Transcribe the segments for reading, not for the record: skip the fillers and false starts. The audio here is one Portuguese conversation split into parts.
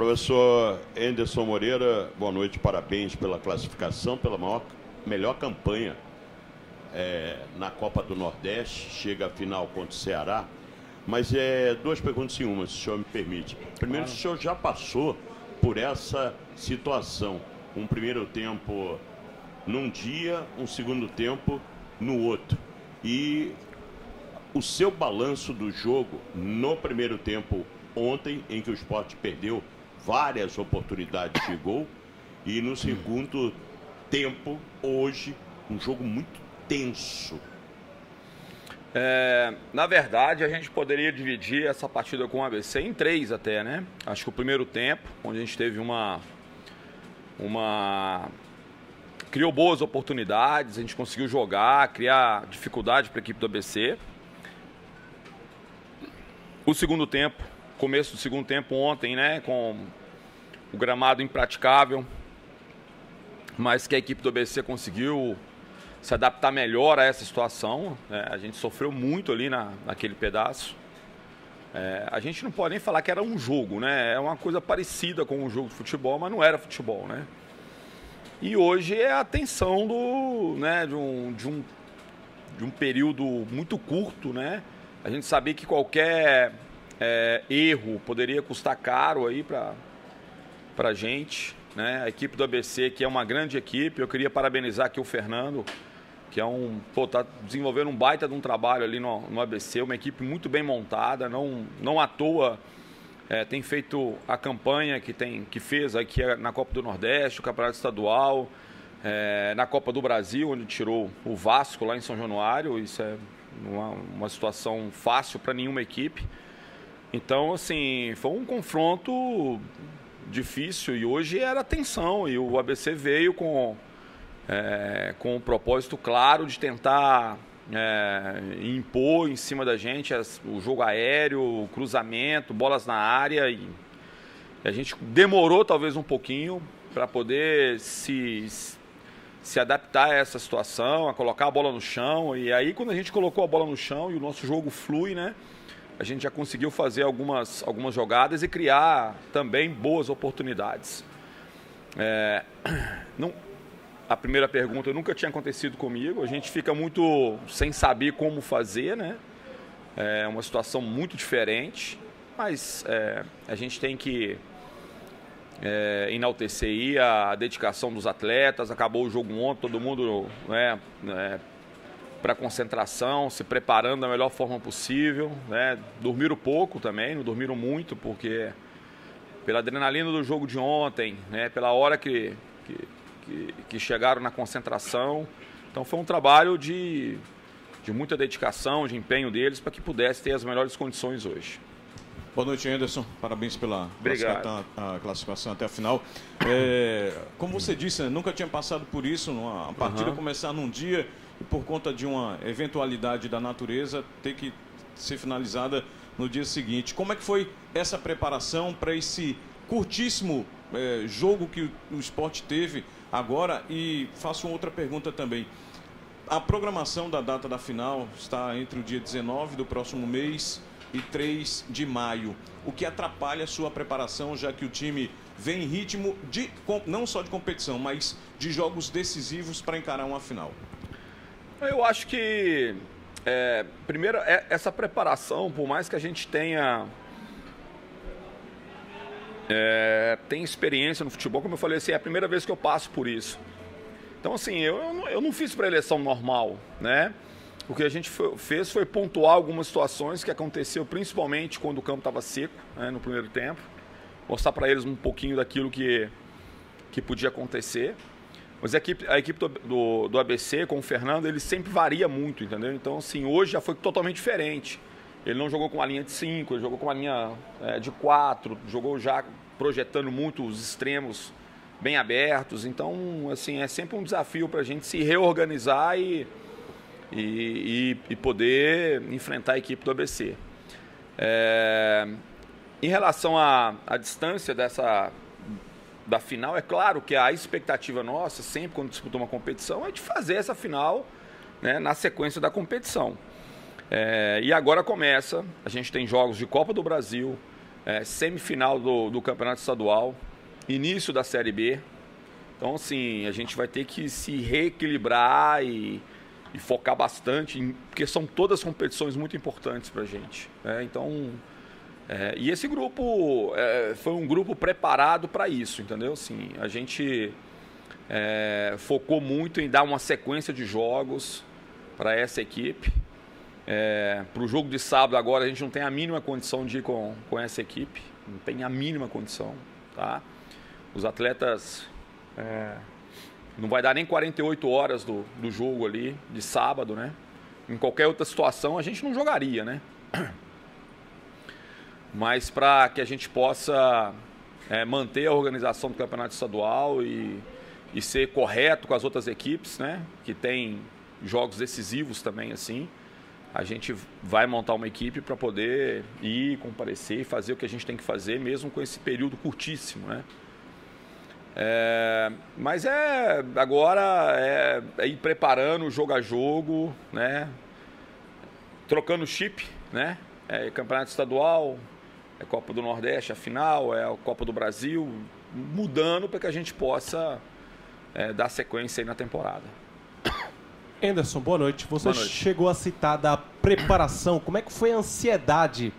Professor Anderson Moreira, boa noite, parabéns pela classificação, pela melhor campanha na Copa do Nordeste, chega à final contra o Ceará. Mas duas perguntas em uma, se o senhor me permite. Primeiro, se o senhor já passou por essa situação, um primeiro tempo num dia, um segundo tempo no outro. E o seu balanço do jogo no primeiro tempo ontem, em que o Sport perdeu várias oportunidades de gol, e no segundo tempo, hoje, um jogo muito tenso. Na verdade, a gente poderia dividir essa partida com o ABC em 3 até, né? Acho que o primeiro tempo, onde a gente teve criou boas oportunidades, a gente conseguiu jogar, criar dificuldade para a equipe do ABC. O segundo tempo, começo do segundo tempo ontem, né? Com o gramado impraticável, mas que a equipe do ABC conseguiu se adaptar melhor a essa situação. A gente sofreu muito ali naquele pedaço. A gente não pode nem falar que era um jogo, né? É uma coisa parecida com um jogo de futebol, mas não era futebol, né? E hoje é a tensão de um período muito curto, né? A gente sabia que qualquer erro poderia custar caro aí para a gente, né? A equipe do ABC, que é uma grande equipe, eu queria parabenizar aqui o Fernando, que tá desenvolvendo um baita de um trabalho ali no ABC, uma equipe muito bem montada, não à toa tem feito a campanha que fez aqui na Copa do Nordeste, o Campeonato Estadual, na Copa do Brasil, onde tirou o Vasco lá em São Januário. Isso é uma situação fácil para nenhuma equipe. Então, assim, foi um confronto difícil e hoje era tensão, e o ABC veio com um propósito claro de tentar impor em cima da gente o jogo aéreo, o cruzamento, bolas na área, e a gente demorou talvez um pouquinho para poder se adaptar a essa situação, a colocar a bola no chão. E aí, quando a gente colocou a bola no chão e o nosso jogo flui, né, a gente já conseguiu fazer algumas jogadas e criar também boas oportunidades. A primeira pergunta nunca tinha acontecido comigo, a gente fica muito sem saber como fazer, né? É uma situação muito diferente, mas a gente tem que enaltecer aí a dedicação dos atletas. Acabou o jogo ontem, todo mundo para concentração, se preparando da melhor forma possível, né? Dormiram pouco também, não dormiram muito, porque pela adrenalina do jogo de ontem, né? Pela hora que chegaram na concentração. Então foi um trabalho de muita dedicação, de empenho deles, para que pudesse ter as melhores condições hoje. Boa noite, Anderson. Parabéns pela classificação até a final. Como você disse, né, nunca tinha passado por isso, a partida começar num dia e por conta de uma eventualidade da natureza ter que ser finalizada no dia seguinte. Como é que foi essa preparação para esse curtíssimo jogo que o Sport teve agora? E faço outra pergunta também. A programação da data da final está entre o dia 19 do próximo mês e 3 de maio. O que atrapalha a sua preparação, já que o time vem em ritmo não só de competição, mas de jogos decisivos para encarar uma final? Eu acho que, primeiro, essa preparação, por mais que a gente tenha experiência no futebol, como eu falei, assim, é a primeira vez que eu passo por isso. Então, assim, eu não fiz pré-eleição normal, né? O que a gente fez foi pontuar algumas situações que aconteceu, principalmente quando o campo estava seco, né, no primeiro tempo. Mostrar para eles um pouquinho daquilo que podia acontecer. Mas a equipe do ABC, com o Fernando, ele sempre varia muito, entendeu? Então, assim, hoje já foi totalmente diferente. Ele não jogou com uma linha de 5, ele jogou com uma linha de 4, jogou já projetando muito os extremos bem abertos. Então, assim, é sempre um desafio para a gente se reorganizar e poder enfrentar a equipe do ABC. Em relação à distância da final, é claro que a expectativa nossa, sempre quando disputa uma competição, é de fazer essa final, né, na sequência da competição. E agora começa, a gente tem jogos de Copa do Brasil, semifinal do Campeonato Estadual, início da Série B. Então, assim, a gente vai ter que se reequilibrar e focar bastante, porque são todas competições muito importantes para a gente. Então, e esse grupo foi um grupo preparado para isso, entendeu? Assim, a gente focou muito em dar uma sequência de jogos para essa equipe. Para o jogo de sábado agora, a gente não tem a mínima condição de ir com essa equipe, não tem a mínima condição, tá? Os atletas... não vai dar nem 48 horas do jogo ali, de sábado, né? Em qualquer outra situação a gente não jogaria, né? Mas para que a gente possa manter a organização do campeonato estadual e ser correto com as outras equipes, né? Que tem jogos decisivos também, assim, a gente vai montar uma equipe para poder ir, comparecer e fazer o que a gente tem que fazer, mesmo com esse período curtíssimo, né? Mas agora ir preparando jogo a jogo, né? Trocando chip, né? Campeonato estadual, Copa do Nordeste, a final, a Copa do Brasil, mudando para que a gente possa dar sequência aí na temporada. Anderson, boa noite. Você chegou a citar da preparação. Como é que foi a ansiedade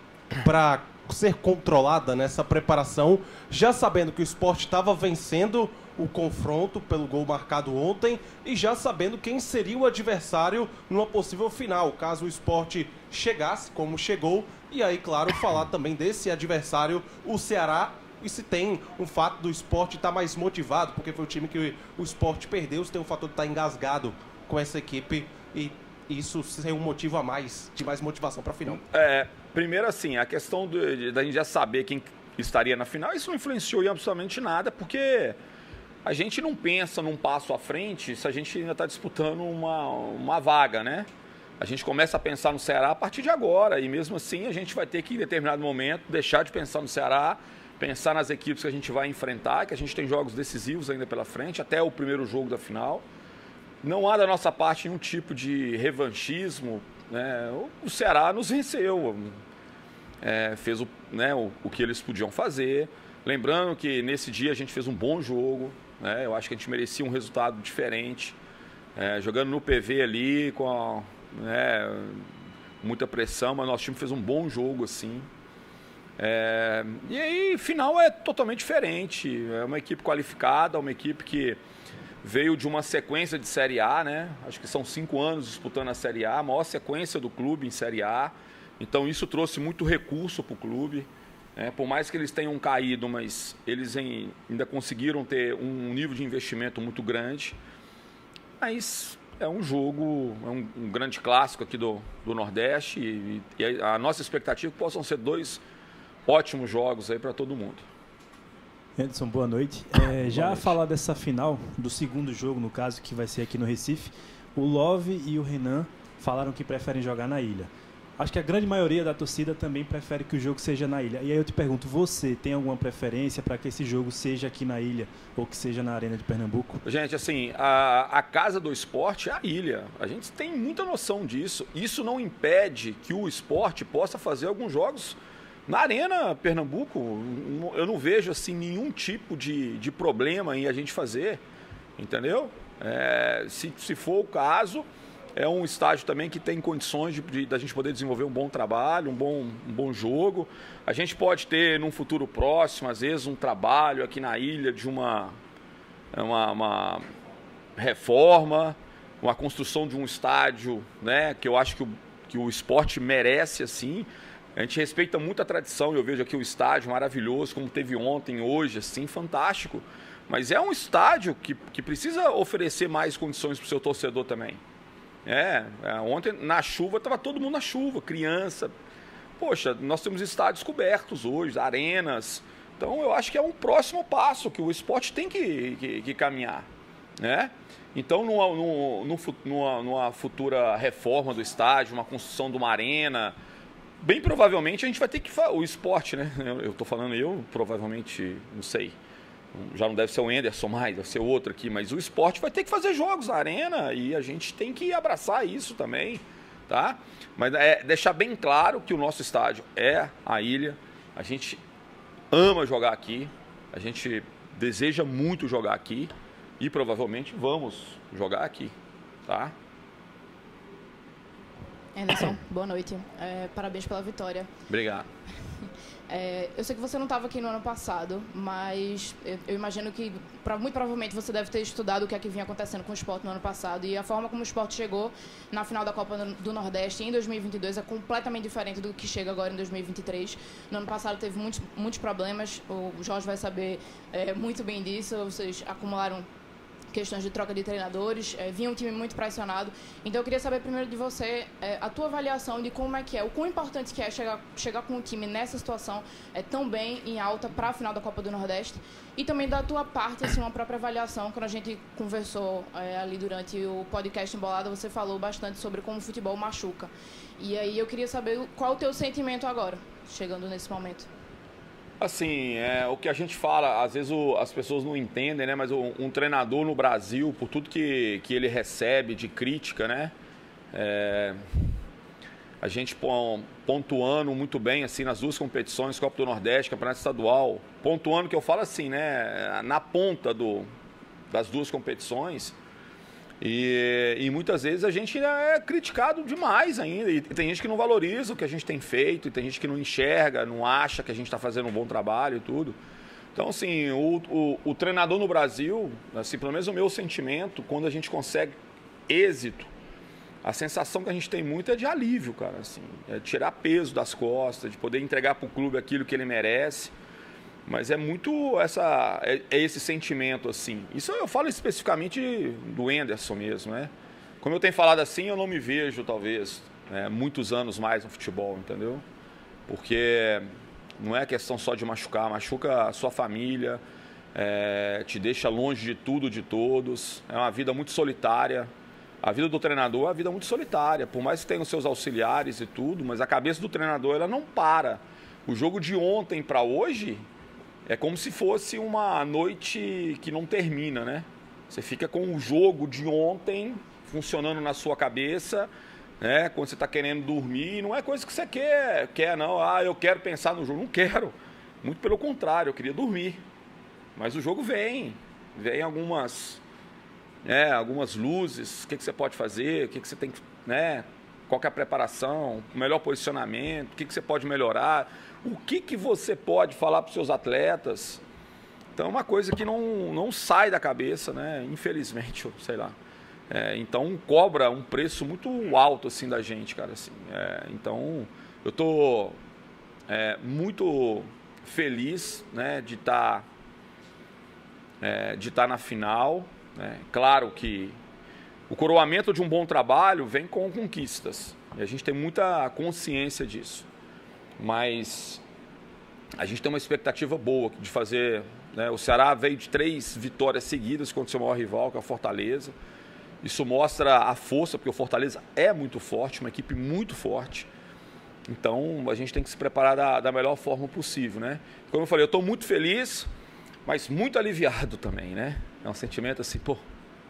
para ser controlada nessa preparação, já sabendo que o Sport estava vencendo o confronto pelo gol marcado ontem e já sabendo quem seria o adversário numa possível final, caso o Sport chegasse como chegou, e aí, claro, falar também desse adversário, o Ceará, e se tem um fato do Sport estar mais motivado, porque foi o time que o Sport perdeu, se tem um fator de estar engasgado com essa equipe e isso ser um motivo a mais, de mais motivação para a final. Primeiro, assim, a questão da gente já saber quem estaria na final, isso não influenciou em absolutamente nada, porque a gente não pensa num passo à frente se a gente ainda está disputando uma vaga, né? A gente começa a pensar no Ceará a partir de agora, e mesmo assim a gente vai ter que, em determinado momento, deixar de pensar no Ceará, pensar nas equipes que a gente vai enfrentar, que a gente tem jogos decisivos ainda pela frente, até o primeiro jogo da final. Não há da nossa parte nenhum tipo de revanchismo, né? O Ceará nos venceu, fez o que eles podiam fazer. Lembrando que nesse dia a gente fez um bom jogo, né? Eu acho que a gente merecia um resultado diferente, jogando no PV ali com muita pressão, mas nosso time fez um bom jogo assim. E aí, final é totalmente diferente. É uma equipe qualificada, uma equipe que veio de uma sequência de Série A, né? Acho que são 5 anos disputando a Série A, a maior sequência do clube em Série A. Então isso trouxe muito recurso para o clube. Por mais que eles tenham caído, mas eles ainda conseguiram ter um nível de investimento muito grande. Mas é um jogo, um grande clássico aqui do Nordeste e a nossa expectativa é que possam ser 2 ótimos jogos aí para todo mundo. Anderson, boa noite. Já a falar dessa final, do segundo jogo, no caso, que vai ser aqui no Recife, o Love e o Renan falaram que preferem jogar na ilha. Acho que a grande maioria da torcida também prefere que o jogo seja na ilha. E aí eu te pergunto, você tem alguma preferência para que esse jogo seja aqui na ilha ou que seja na Arena de Pernambuco? Gente, assim, a casa do esporte é a ilha. A gente tem muita noção disso. Isso não impede que o esporte possa fazer alguns jogos na Arena Pernambuco. Eu não vejo assim nenhum tipo de problema em a gente fazer, entendeu? Se for o caso, é um estádio também que tem condições da gente poder desenvolver um bom trabalho, um bom jogo. A gente pode ter, num futuro próximo, às vezes, um trabalho aqui na ilha de uma reforma, uma construção de um estádio, né, que eu acho que o esporte merece, assim. A gente respeita muito a tradição, eu vejo aqui o estádio maravilhoso, como teve ontem, hoje, assim, fantástico. Mas é um estádio que precisa oferecer mais condições para o seu torcedor também. Ontem, na chuva, estava todo mundo na chuva, criança. Poxa, nós temos estádios cobertos hoje, arenas. Então, eu acho que é um próximo passo que o esporte tem que caminhar, né? Então, numa futura reforma do estádio, uma construção de uma arena, bem provavelmente a gente vai ter que... O esporte, né? Eu estou falando provavelmente, não sei, já não deve ser o Anderson mais, deve ser outro aqui, mas o esporte vai ter que fazer jogos na arena e a gente tem que abraçar isso também, tá? Mas deixar bem claro que o nosso estádio é a ilha, a gente ama jogar aqui, a gente deseja muito jogar aqui e provavelmente vamos jogar aqui, tá? Anderson, boa noite. Parabéns pela vitória. Obrigado. Eu sei que você não estava aqui no ano passado, mas eu imagino que muito provavelmente você deve ter estudado o que é que vinha acontecendo com o Sport no ano passado, e a forma como o Sport chegou na final da Copa do Nordeste em 2022 é completamente diferente do que chega agora em 2023. No ano passado teve muitos problemas, o Jorge vai saber muito bem disso. Vocês acumularam questões de troca de treinadores, vinha um time muito pressionado. Então eu queria saber primeiro de você a tua avaliação de como é que é, o quão importante que é chegar com um time nessa situação tão bem em alta para a final da Copa do Nordeste, e também da tua parte, assim, uma própria avaliação. Quando a gente conversou ali durante o podcast Embolada, você falou bastante sobre como o futebol machuca. E aí eu queria saber qual o teu sentimento agora, chegando nesse momento. Assim, o que a gente fala, às vezes as pessoas não entendem, né? Mas um treinador no Brasil, por tudo que ele recebe de crítica, né? A gente pontuando muito bem assim nas duas competições, Copa do Nordeste, Campeonato Estadual, pontuando, que eu falo assim, né? Na ponta das duas competições. E muitas vezes a gente é criticado demais ainda, e tem gente que não valoriza o que a gente tem feito, e tem gente que não enxerga, não acha que a gente está fazendo um bom trabalho e tudo. Então, assim, o treinador no Brasil, assim, pelo menos o meu sentimento, quando a gente consegue êxito, a sensação que a gente tem muito é de alívio, cara, assim, é tirar peso das costas, de poder entregar para o clube aquilo que ele merece. Mas é muito esse sentimento, assim. Isso eu falo especificamente do Anderson mesmo, né? Como eu tenho falado assim, eu não me vejo, talvez, muitos anos mais no futebol, entendeu? Porque não é questão só de machucar, machuca a sua família, te deixa longe de tudo, de todos. É uma vida muito solitária. A vida do treinador é uma vida muito solitária, por mais que tenha os seus auxiliares e tudo, mas a cabeça do treinador, ela não para. O jogo de ontem para hoje é como se fosse uma noite que não termina, né? Você fica com o jogo de ontem funcionando na sua cabeça, né? Quando você está querendo dormir, não é coisa que você quer não. Eu quero pensar no jogo. Não quero. Muito pelo contrário, eu queria dormir. Mas o jogo vem algumas luzes, o que você pode fazer, o que você tem que, né? Qual que é a preparação, o melhor posicionamento, o que você pode melhorar, o que você pode falar para os seus atletas. Então é uma coisa que não sai da cabeça, né? Infelizmente, sei lá. Então cobra um preço muito alto assim da gente, cara. Assim. Então eu estou muito feliz, né, de estar na final. Né? Claro que o coroamento de um bom trabalho vem com conquistas, e a gente tem muita consciência disso, mas a gente tem uma expectativa boa de fazer, né? O Ceará veio de 3 vitórias seguidas contra o seu maior rival, que é o Fortaleza. Isso mostra a força, porque o Fortaleza é muito forte, uma equipe muito forte. Então a gente tem que se preparar da melhor forma possível, né? Como eu falei, eu estou muito feliz, mas muito aliviado também, né? É um sentimento assim,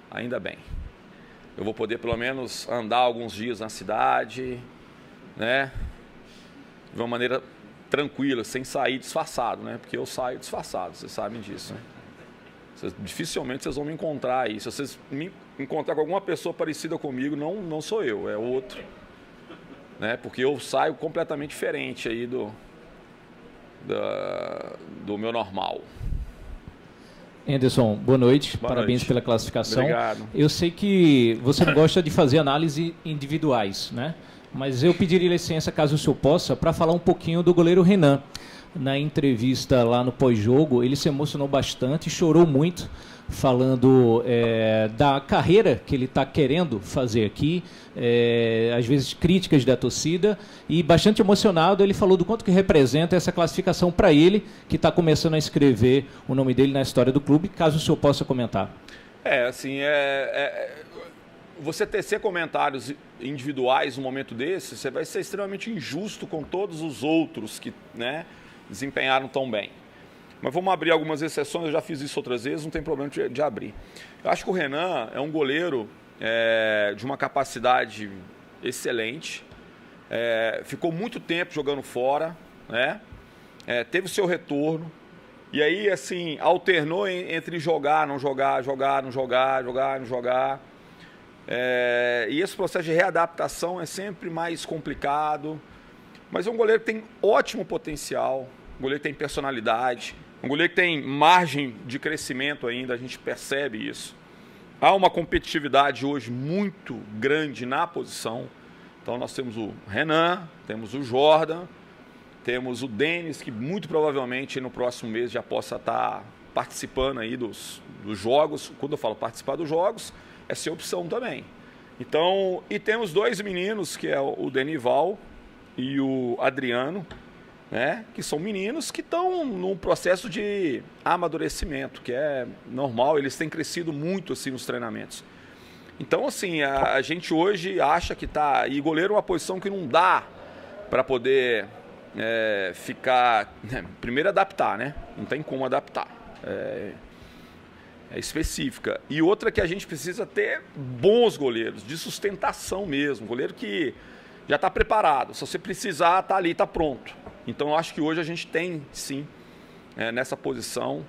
ainda bem. Eu vou poder pelo menos andar alguns dias na cidade, né? De uma maneira tranquila, sem sair disfarçado, né? Porque eu saio disfarçado, vocês sabem disso, né? Dificilmente vocês vão me encontrar aí. Se vocês me encontrar com alguma pessoa parecida comigo, não sou eu, é outro. Né? Porque eu saio completamente diferente aí do meu normal. Anderson, boa noite. Parabéns pela classificação. Obrigado. Eu sei que você não gosta de fazer análises individuais, né? Mas eu pediria licença, caso o senhor possa, para falar um pouquinho do goleiro Renan. Na entrevista lá no pós-jogo, ele se emocionou bastante, chorou muito, falando da carreira que ele está querendo fazer aqui, às vezes críticas da torcida, e bastante emocionado ele falou do quanto que representa essa classificação para ele, que está começando a escrever o nome dele na história do clube, caso o senhor possa comentar. Você tecer comentários individuais num momento desse, você vai ser extremamente injusto com todos os outros que, né, desempenharam tão bem. Mas vamos abrir algumas exceções, eu já fiz isso outras vezes, não tem problema de abrir. Eu acho que o Renan é um goleiro de uma capacidade excelente, ficou muito tempo jogando fora, né? teve o seu retorno. E aí, assim, alternou entre jogar, não jogar, jogar, não jogar, jogar, não jogar. E esse processo de readaptação é sempre mais complicado. Mas é um goleiro que tem ótimo potencial, um goleiro que tem personalidade, um goleiro que tem margem de crescimento ainda, a gente percebe isso. Há uma competitividade hoje muito grande na posição. Então nós temos o Renan, temos o Jordan, temos o Denis, que muito provavelmente no próximo mês já possa estar participando aí dos jogos. Quando eu falo participar dos jogos, é ser opção também. Então, e temos 2 meninos, que é o Denival e o Adriano, né, que são meninos que estão num processo de amadurecimento, que é normal, eles têm crescido muito assim nos treinamentos. Então, assim, a gente hoje acha que tá... E goleiro é uma posição que não dá para poder ficar... Primeiro, adaptar, né? Não tem como adaptar. É específica. E outra que a gente precisa ter bons goleiros, de sustentação mesmo. Goleiro que já está preparado. Se você precisar, está ali, está pronto. Então, eu acho que hoje a gente tem, sim, nessa posição,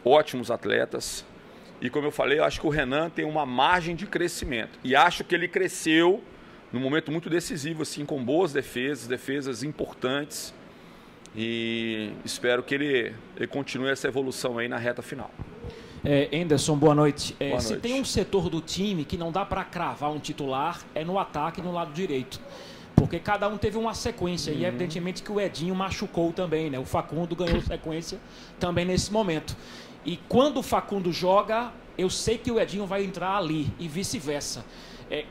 ótimos atletas. E como eu falei, eu acho que o Renan tem uma margem de crescimento. E acho que ele cresceu num momento muito decisivo, assim, com boas defesas importantes. E espero que ele continue essa evolução aí na reta final. Anderson, boa noite. Boa noite. Se tem um setor do time que não dá para cravar um titular, é no ataque no lado direito. Porque cada um teve uma sequência e evidentemente que o Edinho machucou também, né? O Facundo ganhou sequência também nesse momento. E quando o Facundo joga, eu sei que o Edinho vai entrar ali e vice-versa.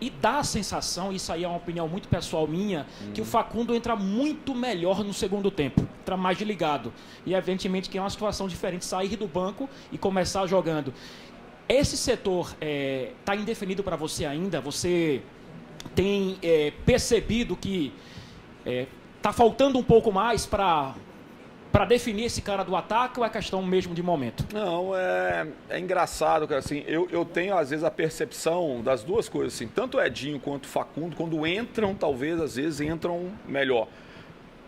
E dá a sensação, isso aí é uma opinião muito pessoal minha, que o Facundo entra muito melhor no segundo tempo, entra mais ligado. E evidentemente que é uma situação diferente sair do banco e começar jogando. Esse setor está indefinido para você ainda? Você tem percebido que está faltando um pouco mais para definir esse cara do ataque ou é questão mesmo de momento? Não, é engraçado, cara, assim, eu tenho às vezes a percepção das duas coisas, assim, tanto o Edinho quanto o Facundo, quando entram, talvez às vezes entram melhor.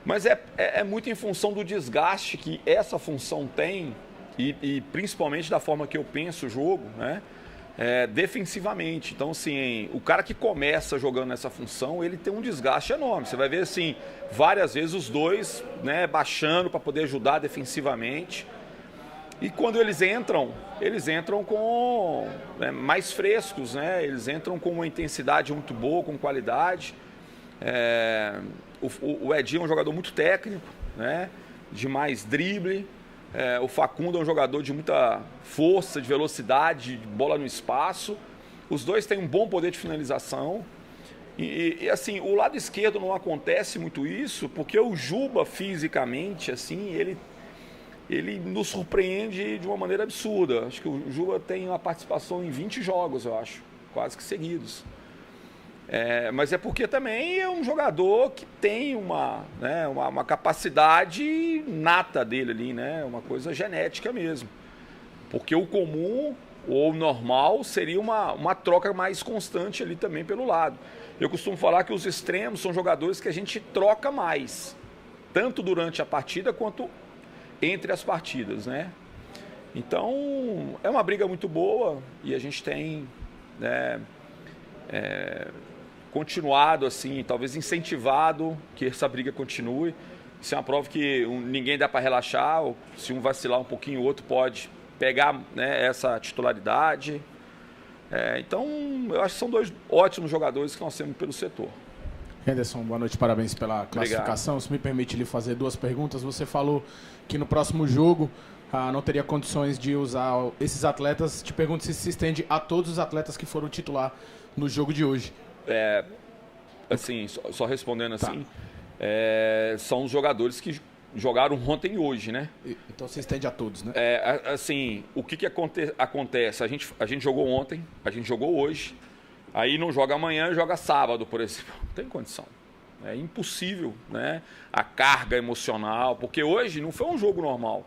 Mas é muito em função do desgaste que essa função tem e principalmente da forma que eu penso o jogo, né? Defensivamente. Então, assim, o cara que começa jogando nessa função, ele tem um desgaste enorme. Você vai ver, assim, várias vezes os dois, né, baixando para poder ajudar defensivamente. E quando eles entram com mais frescos, né? Eles entram com uma intensidade muito boa, com qualidade. O Edinho é um jogador muito técnico, né? De mais drible. O Facundo é um jogador de muita força, de velocidade, de bola no espaço. Os dois têm um bom poder de finalização. E assim, o lado esquerdo não acontece muito isso, porque o Juba, fisicamente, assim, ele nos surpreende de uma maneira absurda. Acho que o Juba tem uma participação em 20 jogos, eu acho, quase que seguidos. Mas é porque também é um jogador que tem uma capacidade nata dele ali, né? Uma coisa genética mesmo. Porque o comum ou o normal seria uma troca mais constante ali também pelo lado. Eu costumo falar que os extremos são jogadores que a gente troca mais, tanto durante a partida quanto entre as partidas, né? Então, é uma briga muito boa e a gente tem continuado assim, talvez incentivado que essa briga continue. Isso é uma prova que ninguém dá para relaxar, ou se um vacilar um pouquinho, o outro pode pegar, né, essa titularidade. Então, eu acho que são dois ótimos jogadores que nós temos pelo setor. Anderson, boa noite, parabéns pela classificação. Obrigado. Se me permite lhe fazer 2 perguntas. Você falou que no próximo jogo não teria condições de usar esses atletas. Te pergunto se se estende a todos os atletas que foram titular no jogo de hoje. Assim, só respondendo assim, são os jogadores que jogaram ontem e hoje, né? Então se estende a todos, né? Assim, o que acontece? A gente jogou ontem, a gente jogou hoje, aí não joga amanhã, joga sábado, por exemplo. Não tem condição. É impossível, né? A carga emocional, porque hoje não foi um jogo normal.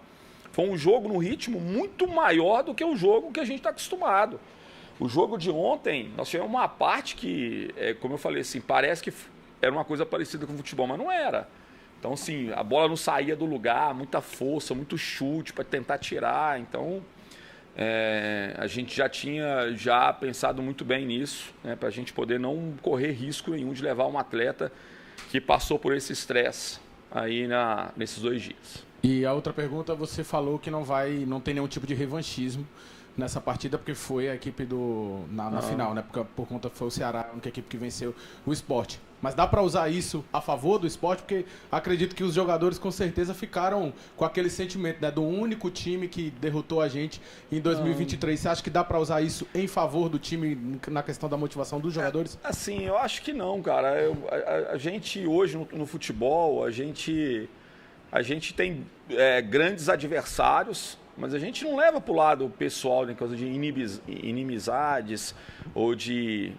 Foi um jogo num ritmo muito maior do que o jogo que a gente está acostumado. O jogo de ontem, nós tivemos uma parte que, como eu falei assim, parece que era uma coisa parecida com o futebol, mas não era. Então, assim, a bola não saía do lugar, muita força, muito chute para tentar tirar. Então, a gente já tinha pensado muito bem nisso, né, para a gente poder não correr risco nenhum de levar um atleta que passou por esse estresse aí nesses 2 dias. E a outra pergunta, você falou que não tem nenhum tipo de revanchismo nessa partida, porque foi a equipe na final, né? Por conta foi o Ceará, a única equipe que venceu o Sport. Mas dá para usar isso a favor do Sport, porque acredito que os jogadores com certeza ficaram com aquele sentimento, né, do único time que derrotou a gente em 2023. Você acha que dá para usar isso em favor do time na questão da motivação dos jogadores? Assim, eu acho que não, cara. A gente hoje no futebol, a gente tem grandes adversários, mas a gente não leva para o lado pessoal, né, coisa de inimizades ou de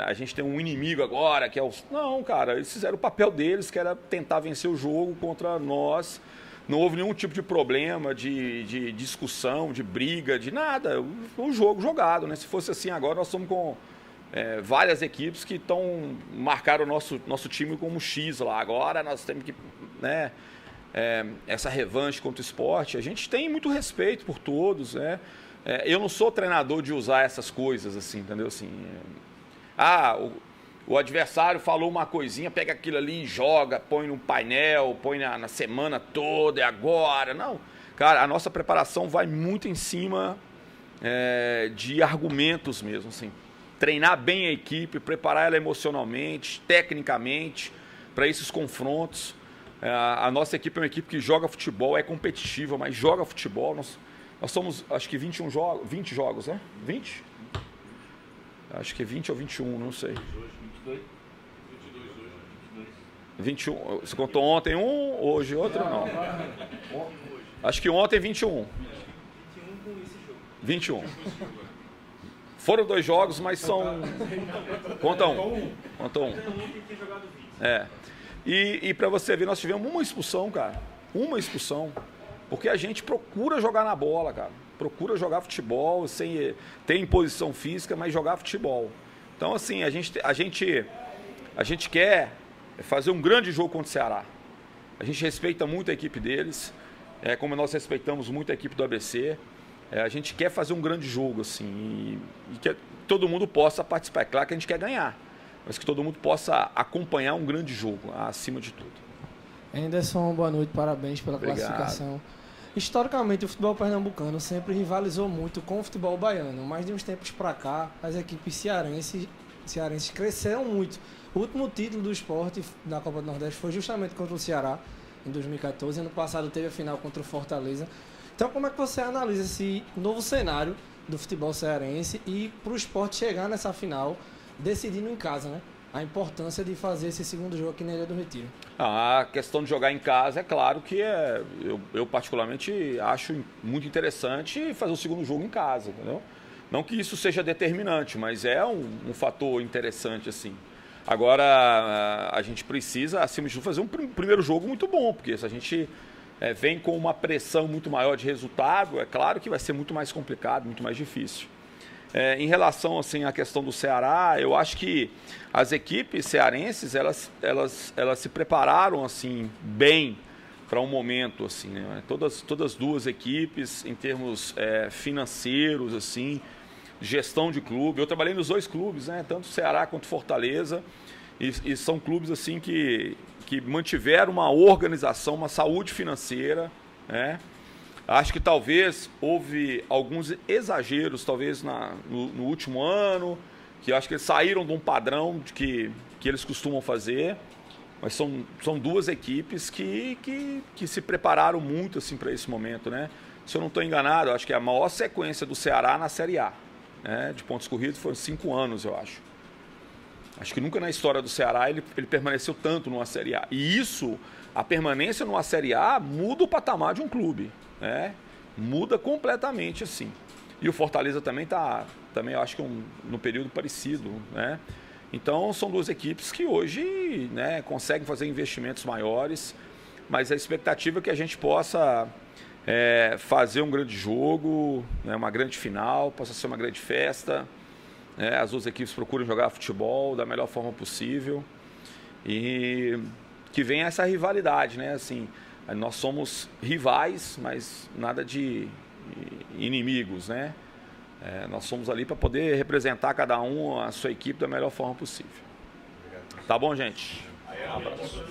a gente tem um inimigo agora que é os... Não, cara, eles fizeram o papel deles, que era tentar vencer o jogo contra nós. Não houve nenhum tipo de problema, de discussão, de briga, de nada. Foi um jogo jogado, né? Se fosse assim agora, nós estamos com várias equipes que marcaram o nosso time como X lá. Agora nós temos que... né, essa revanche contra o Sport, a gente tem muito respeito por todos, né? Eu não sou treinador de usar essas coisas, assim, entendeu? Assim, o adversário falou uma coisinha, pega aquilo ali e joga, põe num painel, põe na semana toda, é agora. Não, cara, a nossa preparação vai muito em cima de argumentos mesmo, assim. Treinar bem a equipe, preparar ela emocionalmente, tecnicamente, para esses confrontos. A nossa equipe é uma equipe que joga futebol, é competitiva, mas joga futebol. Nós somos, acho que 20 jogos, né? 20? Acho que é 20 ou 21, não sei. 21. Você contou ontem um, hoje outro? Não. Acho que ontem 21. 21. Foram 2 jogos, mas são... Conta um. E para você ver, nós tivemos uma expulsão, cara. Uma expulsão. Porque a gente procura jogar na bola, cara. Procura jogar futebol, sem ter imposição física, mas jogar futebol. Então, assim, a gente quer fazer um grande jogo contra o Ceará. A gente respeita muito a equipe deles, como nós respeitamos muito a equipe do ABC. A gente quer fazer um grande jogo, assim, e que todo mundo possa participar. É claro que a gente quer ganhar, mas que todo mundo possa acompanhar um grande jogo, acima de tudo. Anderson, boa noite, parabéns pela classificação. Historicamente, o futebol pernambucano sempre rivalizou muito com o futebol baiano, mas de uns tempos para cá, as equipes cearenses cresceram muito. O último título do Sport na Copa do Nordeste foi justamente contra o Ceará, em 2014. Ano passado teve a final contra o Fortaleza. Então, como é que você analisa esse novo cenário do futebol cearense e para o Sport chegar nessa final decidindo em casa, né? A importância de fazer esse segundo jogo aqui na Ilha do Retiro. A questão de jogar em casa, é claro que eu particularmente acho muito interessante fazer o segundo jogo em casa, entendeu? Não que isso seja determinante, mas é um fator interessante, assim. Agora, a gente precisa, acima de tudo, fazer um primeiro jogo muito bom, porque se a gente vem com uma pressão muito maior de resultado, é claro que vai ser muito mais complicado, muito mais difícil. Em relação assim, à questão do Ceará, eu acho que as equipes cearenses elas se prepararam assim, bem para um momento. Assim, né? Todas duas equipes, em termos financeiros, assim, gestão de clube. Eu trabalhei nos 2 clubes, né? Tanto o Ceará quanto Fortaleza, e são clubes assim, que mantiveram uma organização, uma saúde financeira, né? Acho que talvez houve alguns exageros, talvez no último ano, que acho que eles saíram de um padrão que eles costumam fazer, mas são 2 equipes que se prepararam muito assim, para esse momento, né? Se eu não estou enganado, acho que a maior sequência do Ceará na Série A, né? De pontos corridos foram 5 anos, eu acho. Acho que nunca na história do Ceará ele permaneceu tanto numa Série A. E isso, a permanência numa Série A, muda o patamar de um clube. Muda completamente assim. E o Fortaleza também está, eu acho que no período parecido, né? Então são 2 equipes que hoje, né, conseguem fazer investimentos maiores, mas a expectativa é que a gente possa fazer um grande jogo, né, uma grande final, possa ser uma grande festa, as 2 equipes procuram jogar futebol da melhor forma possível e que venha essa rivalidade, né? Assim, nós somos rivais, mas nada de inimigos, né? Nós somos ali para poder representar cada um, a sua equipe da melhor forma possível. Tá bom, gente? Um abraço.